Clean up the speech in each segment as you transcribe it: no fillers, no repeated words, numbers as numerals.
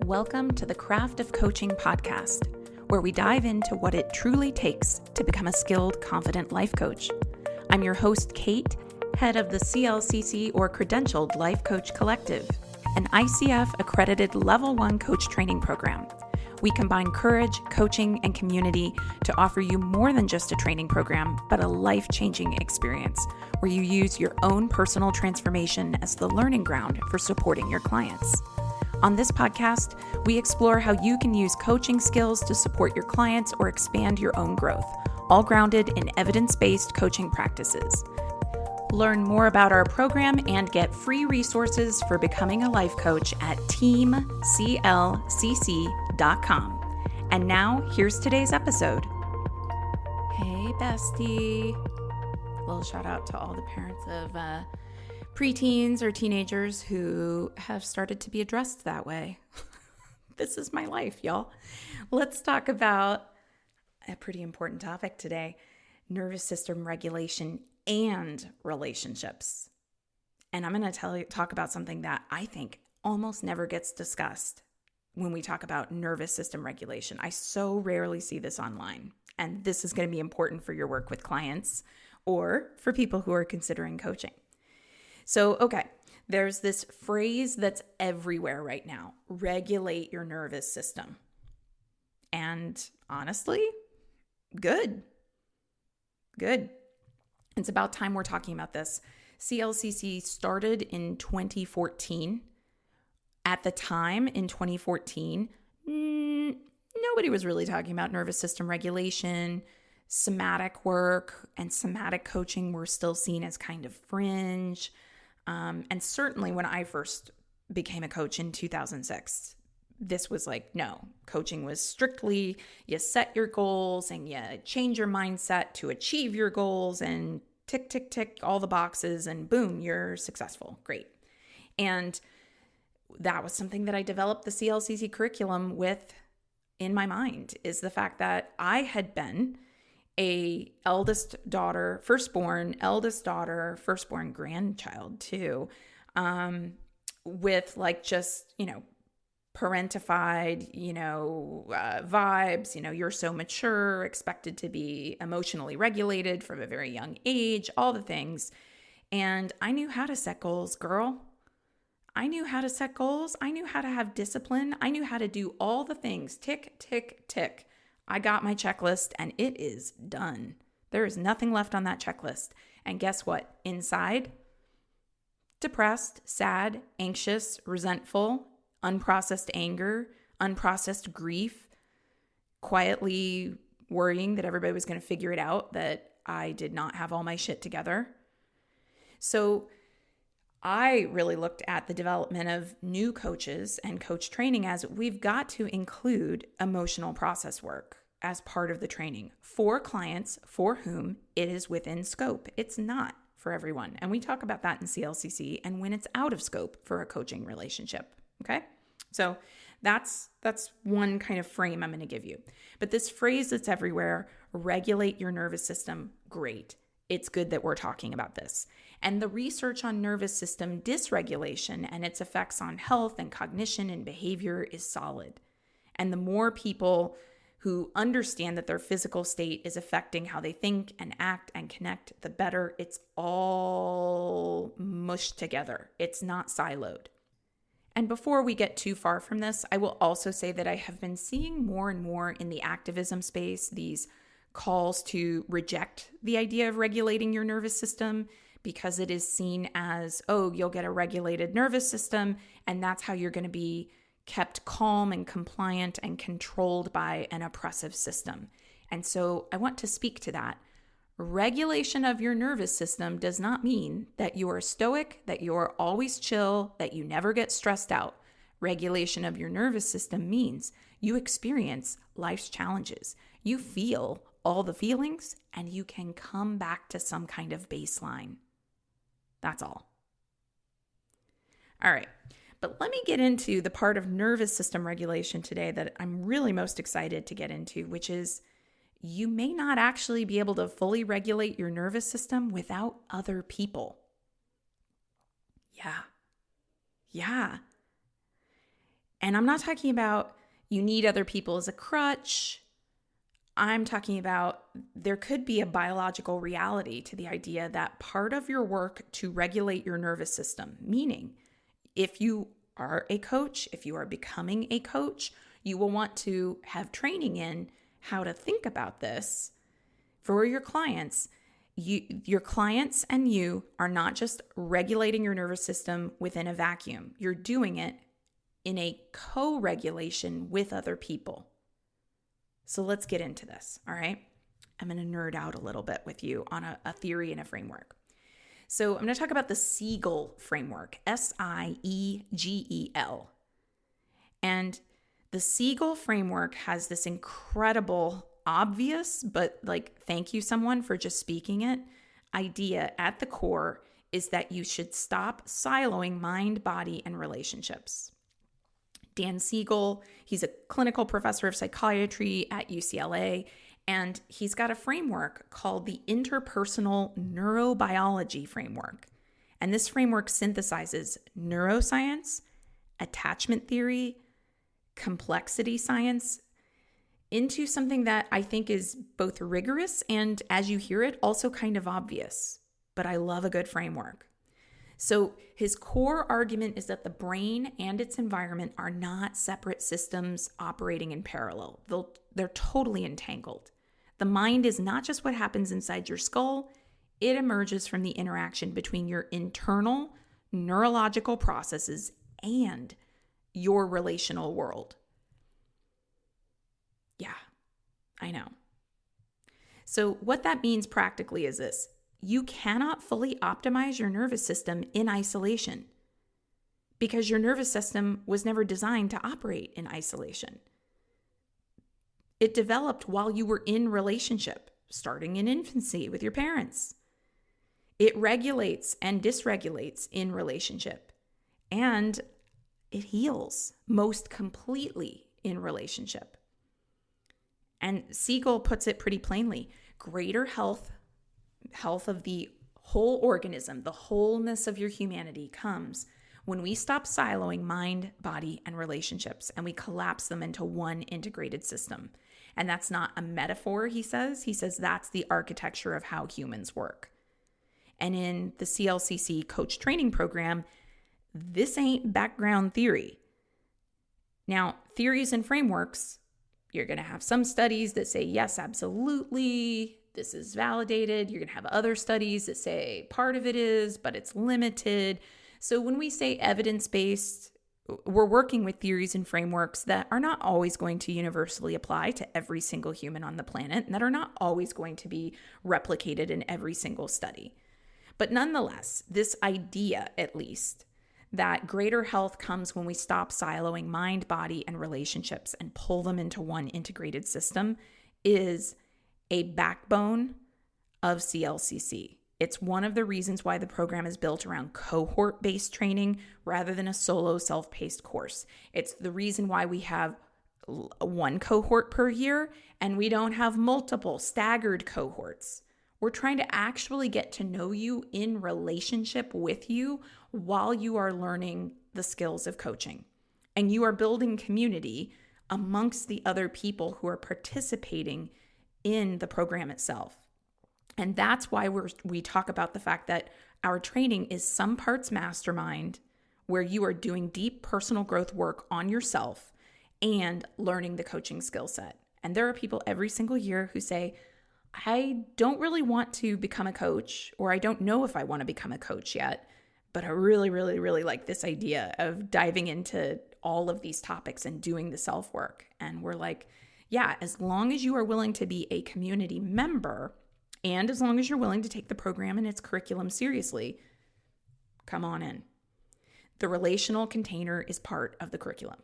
Welcome to the Craft of Coaching podcast, where we dive into what it truly takes to become a skilled, confident life coach. I'm your host, Kate, head of the CLCC or Credentialed Life Coach Collective, an ICF-Accredited Level 1 coach training program. We combine courage, coaching, and community to offer you more than just a training program, but a life-changing experience where you use your own personal transformation as the learning ground for supporting your clients. On this podcast, we explore how you can use coaching skills to support your clients or expand your own growth, all grounded in evidence-based coaching practices. Learn more about our program and get free resources for becoming a life coach at teamclcc.com. And now, here's today's episode. Hey, bestie. A little shout out to all the parents of preteens or teenagers who have started to be addressed that way. This is my life, y'all. Let's talk about a pretty important topic today: nervous system regulation and relationships. And I'm going to talk about something that I think almost never gets discussed when we talk about nervous system regulation. I so rarely see this online, and this is going to be important for your work with clients or for people who are considering coaching. So, okay, there's this phrase that's everywhere right now: regulate your nervous system. And honestly, good. It's about time we're talking about this. CLCC started in 2014. At the time, in 2014, nobody was really talking about nervous system regulation. Somatic work and somatic coaching were still seen as kind of fringe. And certainly when I first became a coach in 2006, this was like, no, coaching was strictly you set your goals and you change your mindset to achieve your goals and tick, tick, tick all the boxes and boom, you're successful. Great. And that was something that I developed the CLCC curriculum with in my mind, is the fact that I had been firstborn grandchild too, with like just, parentified, vibes, you're so mature, expected to be emotionally regulated from a very young age, all the things. And I knew how to set goals, girl. I knew how to set goals. I knew how to have discipline. I knew how to do all the things. Tick, tick, tick. I got my checklist and it is done. There is nothing left on that checklist. And guess what? Inside, depressed, sad, anxious, resentful, unprocessed anger, unprocessed grief, quietly worrying that everybody was going to figure it out, that I did not have all my shit together. So I really looked at the development of new coaches and coach training as we've got to include emotional process work as part of the training for clients for whom it is within scope. It's not for everyone. And we talk about that in CLCC and when it's out of scope for a coaching relationship. Okay. So that's one kind of frame I'm going to give you. But this phrase that's everywhere, regulate your nervous system, great. It's good that we're talking about this. And the research on nervous system dysregulation and its effects on health and cognition and behavior is solid. And the more people who understand that their physical state is affecting how they think and act and connect, the better. It's all mushed together. It's not siloed. And before we get too far from this, I will also say that I have been seeing more and more in the activism space these calls to reject the idea of regulating your nervous system because it is seen as, oh, you'll get a regulated nervous system and that's how you're going to be kept calm and compliant and controlled by an oppressive system. And so I want to speak to that. Regulation of your nervous system does not mean that you are stoic, that you are always chill, that you never get stressed out. Regulation of your nervous system means you experience life's challenges. You feel all the feelings and you can come back to some kind of baseline. That's all. All right. But let me get into the part of nervous system regulation today that I'm really most excited to get into, which is you may not actually be able to fully regulate your nervous system without other people. Yeah. And I'm not talking about you need other people as a crutch. I'm talking about there could be a biological reality to the idea that part of your work to regulate your nervous system, meaning if you are a coach, if you are becoming a coach, you will want to have training in how to think about this for your clients. Your clients and you are not just regulating your nervous system within a vacuum. You're doing it in a co-regulation with other people. So let's get into this, all right? I'm going to nerd out a little bit with you on a theory and a framework. So I'm going to talk about the Siegel framework, Siegel. And the Siegel framework has this incredible, obvious, but thank you someone for just speaking it, idea at the core is that you should stop siloing mind, body, and relationships. Dan Siegel, he's a clinical professor of psychiatry at UCLA, and he's got a framework called the Interpersonal Neurobiology Framework. And this framework synthesizes neuroscience, attachment theory, complexity science into something that I think is both rigorous and, as you hear it, also kind of obvious. But I love a good framework. So his core argument is that the brain and its environment are not separate systems operating in parallel. They're totally entangled. The mind is not just what happens inside your skull. It emerges from the interaction between your internal neurological processes and your relational world. Yeah, I know. So what that means practically is this. You cannot fully optimize your nervous system in isolation because your nervous system was never designed to operate in isolation. It developed while you were in relationship, starting in infancy with your parents. It regulates and dysregulates in relationship, and it heals most completely in relationship. And Siegel puts it pretty plainly, greater health of the whole organism, the wholeness of your humanity comes when we stop siloing mind, body, and relationships and we collapse them into one integrated system. And that's not a metaphor, he says. He says that's the architecture of how humans work. And in the CLCC coach training program, this ain't background theory. Now, theories and frameworks, you're going to have some studies that say, yes, absolutely, this is validated. You're going to have other studies that say part of it is, but it's limited. So when we say evidence-based, we're working with theories and frameworks that are not always going to universally apply to every single human on the planet and that are not always going to be replicated in every single study. But nonetheless, this idea, at least, that greater health comes when we stop siloing mind, body, and relationships and pull them into one integrated system is a backbone of CLCC. It's one of the reasons why the program is built around cohort-based training rather than a solo self-paced course. It's the reason why we have one cohort per year and we don't have multiple staggered cohorts. We're trying to actually get to know you in relationship with you while you are learning the skills of coaching. And you are building community amongst the other people who are participating in the program itself. And that's why we talk about the fact that our training is some parts mastermind, where you are doing deep personal growth work on yourself and learning the coaching skill set. And there are people every single year who say, I don't really want to become a coach, or I don't know if I want to become a coach yet, but I really, really, really like this idea of diving into all of these topics and doing the self-work. And we're like, yeah, as long as you are willing to be a community member and as long as you're willing to take the program and its curriculum seriously, come on in. The relational container is part of the curriculum.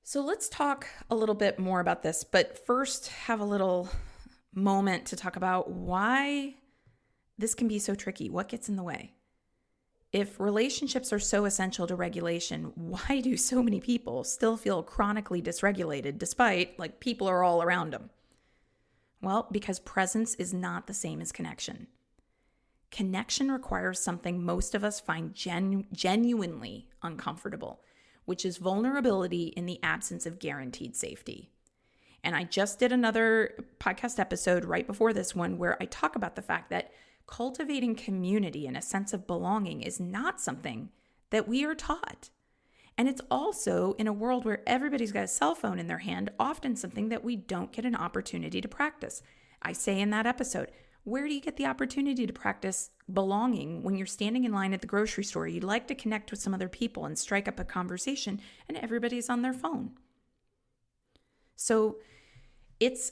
So let's talk a little bit more about this, but first have a little moment to talk about why this can be so tricky. What gets in the way? If relationships are so essential to regulation, why do so many people still feel chronically dysregulated despite people are all around them? Well, because presence is not the same as connection. connection requires something most of us find genuinely uncomfortable, which is vulnerability in the absence of guaranteed safety. And I just did another podcast episode right before this one where I talk about the fact that cultivating community and a sense of belonging is not something that we are taught. And it's also, in a world where everybody's got a cell phone in their hand, often something that we don't get an opportunity to practice. I say in that episode, where do you get the opportunity to practice belonging when you're standing in line at the grocery store? You'd like to connect with some other people and strike up a conversation, and everybody's on their phone. So it's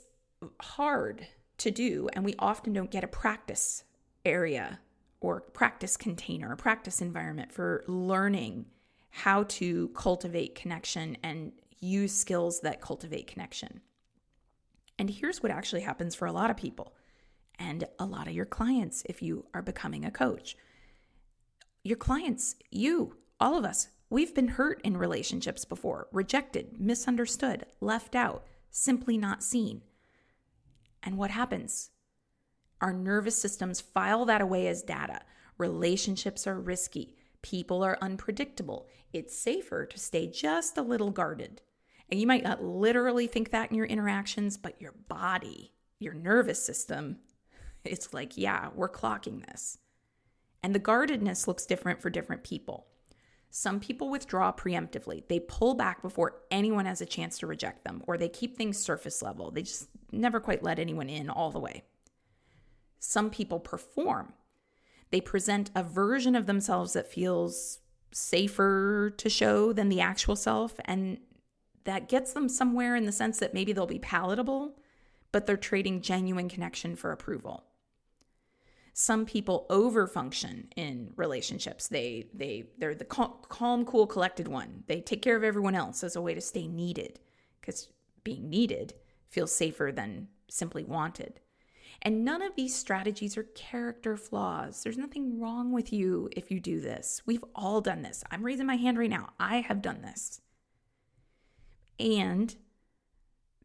hard to do, and we often don't get a practice area or practice container, a practice environment for learning how to cultivate connection and use skills that cultivate connection. And here's what actually happens for a lot of people and a lot of your clients if you are becoming a coach. Your clients, you, all of us, we've been hurt in relationships before, rejected, misunderstood, left out, simply not seen. And what happens? Our nervous systems file that away as data. Relationships are risky. People are unpredictable. It's safer to stay just a little guarded. And you might not literally think that in your interactions, but your body, your nervous system, it's like, yeah, we're clocking this. And the guardedness looks different for different people. Some people withdraw preemptively. They pull back before anyone has a chance to reject them, or they keep things surface level. They just never quite let anyone in all the way. Some people perform. They present a version of themselves that feels safer to show than the actual self, and that gets them somewhere in the sense that maybe they'll be palatable, but they're trading genuine connection for approval. Some people overfunction in relationships. They're the calm, cool, collected one. They take care of everyone else as a way to stay needed, because being needed feels safer than simply wanted. And none of these strategies are character flaws. There's nothing wrong with you if you do this. We've all done this. I'm raising my hand right now. I have done this. And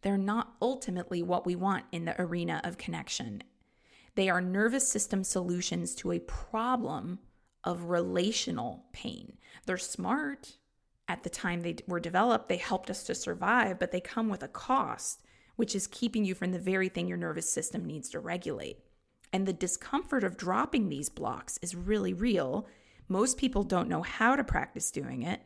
they're not ultimately what we want in the arena of connection. They are nervous system solutions to a problem of relational pain. They're smart. At the time they were developed, they helped us to survive, but they come with a cost, which is keeping you from the very thing your nervous system needs to regulate. And the discomfort of dropping these blocks is really real. Most people don't know how to practice doing it.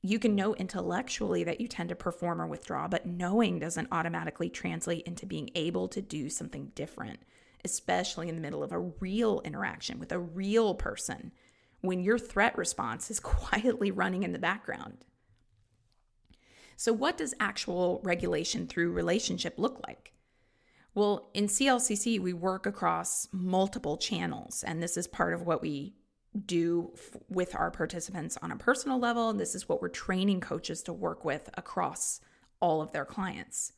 You can know intellectually that you tend to perform or withdraw, but knowing doesn't automatically translate into being able to do something different, especially in the middle of a real interaction with a real person, when your threat response is quietly running in the background. So what does actual regulation through relationship look like? Well, in CLCC, we work across multiple channels, and this is part of what we do with our participants on a personal level. And this is what we're training coaches to work with across all of their clients.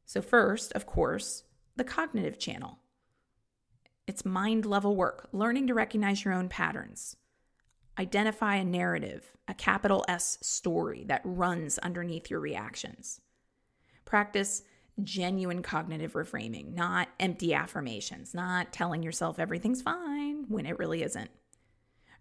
So first, of course, the cognitive channel. It's mind level work, learning to recognize your own patterns. Identify a narrative, a capital S story that runs underneath your reactions. Practice genuine cognitive reframing, not empty affirmations, not telling yourself everything's fine when it really isn't.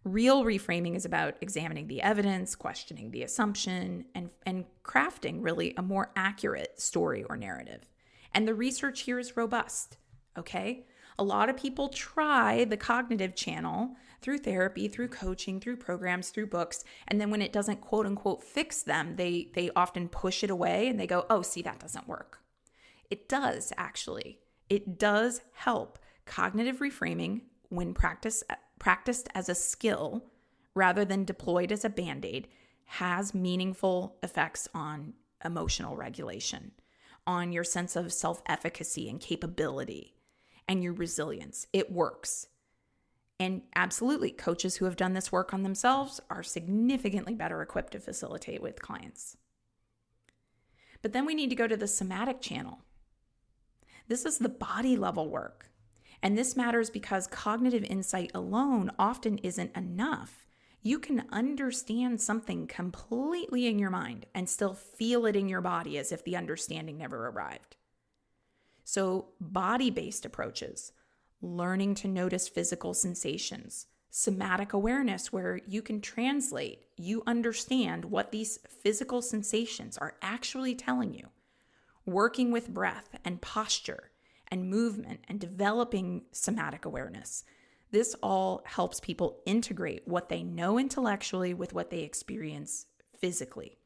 Real reframing is about examining the evidence, questioning the assumption, and crafting really a more accurate story or narrative. And the research here is robust, okay? A lot of people try the cognitive channel through therapy, through coaching, through programs, through books, and then when it doesn't quote unquote fix them, they often push it away and they go, oh, see, that doesn't work. It does actually. It does help. Cognitive reframing, when practiced as a skill rather than deployed as a Band-Aid, has meaningful effects on emotional regulation, on your sense of self-efficacy and capability, and your resilience. It works. And absolutely, coaches who have done this work on themselves are significantly better equipped to facilitate with clients. But then we need to go to the somatic channel. This is the body level work. And this matters because cognitive insight alone often isn't enough. You can understand something completely in your mind and still feel it in your body as if the understanding never arrived. So body-based approaches, learning to notice physical sensations, somatic awareness, where you can translate, you understand what these physical sensations are actually telling you, working with breath and posture and movement and developing somatic awareness. This all helps people integrate what they know intellectually with what they experience physically.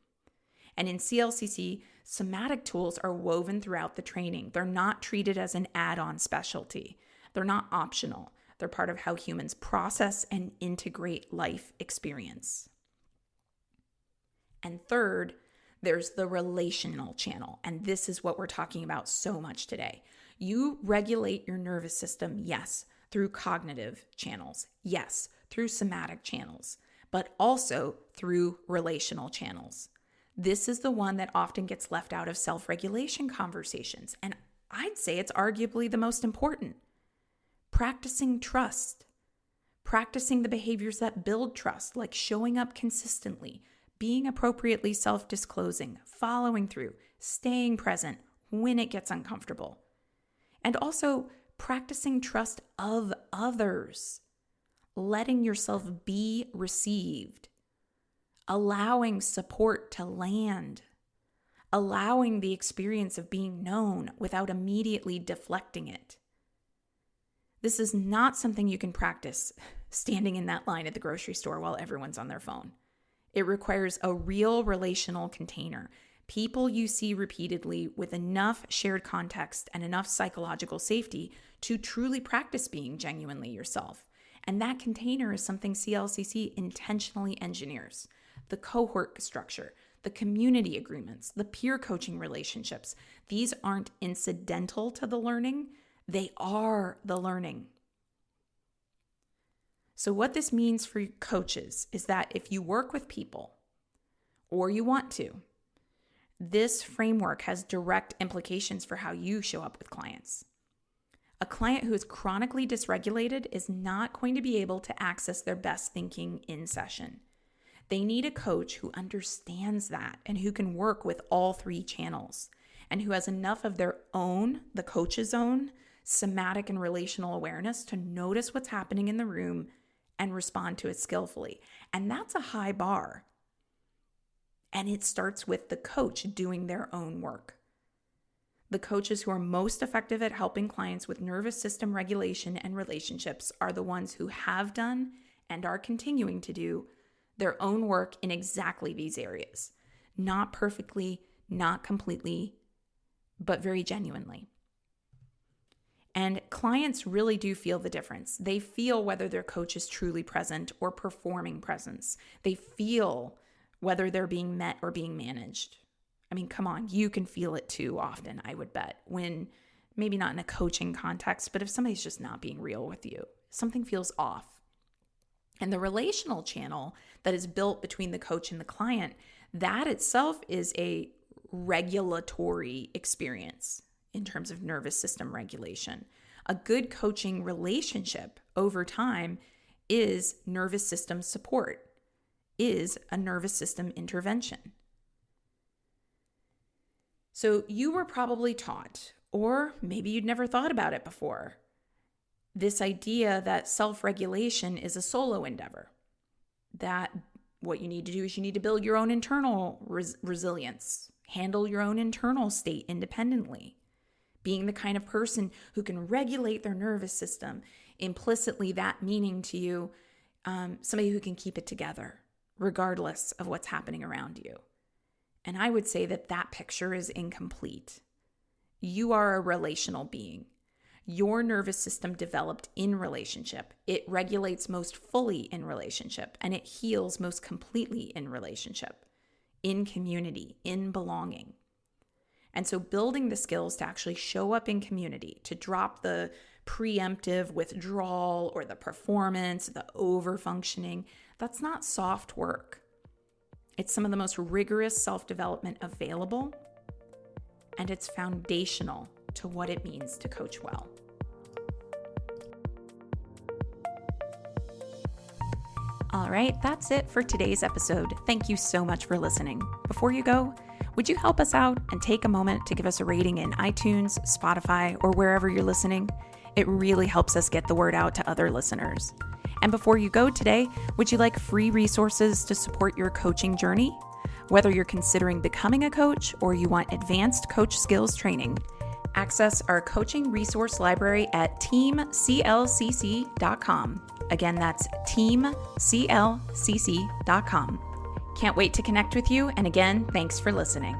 And in CLCC, somatic tools are woven throughout the training. They're not treated as an add-on specialty. They're not optional. They're part of how humans process and integrate life experience. And third, there's the relational channel. And this is what we're talking about so much today. You regulate your nervous system, yes, through cognitive channels, yes, through somatic channels, but also through relational channels. This is the one that often gets left out of self-regulation conversations, and I'd say it's arguably the most important. Practicing trust, practicing the behaviors that build trust, like showing up consistently, being appropriately self-disclosing, following through, staying present when it gets uncomfortable, and also practicing trust of others, letting yourself be received, allowing support to land, allowing the experience of being known without immediately deflecting it. This is not something you can practice standing in that line at the grocery store while everyone's on their phone. It requires a real relational container, people you see repeatedly with enough shared context and enough psychological safety to truly practice being genuinely yourself. And that container is something CLCC intentionally engineers. The cohort structure, the community agreements, the peer coaching relationships, these aren't incidental to the learning. They are the learning. So what this means for coaches is that if you work with people, or you want to, this framework has direct implications for how you show up with clients. A client who is chronically dysregulated is not going to be able to access their best thinking in session. They need a coach who understands that and who can work with all three channels and who has enough of their own, the coach's own, somatic and relational awareness to notice what's happening in the room and respond to it skillfully. And that's a high bar. And it starts with the coach doing their own work. The coaches who are most effective at helping clients with nervous system regulation and relationships are the ones who have done and are continuing to do their own work in exactly these areas. Not perfectly, not completely, but very genuinely. And clients really do feel the difference. They feel whether their coach is truly present or performing presence. They feel whether they're being met or being managed. I mean, come on, you can feel it too often, I would bet, when maybe not in a coaching context, but if somebody's just not being real with you, something feels off. And the relational channel that is built between the coach and the client, that itself is a regulatory experience in terms of nervous system regulation. A good coaching relationship over time is nervous system support, is a nervous system intervention. So you were probably taught, or maybe you'd never thought about it before, this idea that self-regulation is a solo endeavor, that what you need to do is you need to build your own internal resilience, handle your own internal state independently. Being the kind of person who can regulate their nervous system, implicitly that meaning to you, somebody who can keep it together, regardless of what's happening around you. And I would say that that picture is incomplete. You are a relational being. Your nervous system developed in relationship. It regulates most fully in relationship, and it heals most completely in relationship, in community, in belonging. And so building the skills to actually show up in community, to drop the preemptive withdrawal or the performance, the over-functioning, that's not soft work. It's some of the most rigorous self-development available, and it's foundational to what it means to coach well. All right, that's it for today's episode. Thank you so much for listening. Before you go, would you help us out and take a moment to give us a rating in iTunes, Spotify, or wherever you're listening? It really helps us get the word out to other listeners. And before you go today, would you like free resources to support your coaching journey? Whether you're considering becoming a coach or you want advanced coach skills training, access our coaching resource library at teamclcc.com. Again, that's teamclcc.com. Can't wait to connect with you. And again, thanks for listening.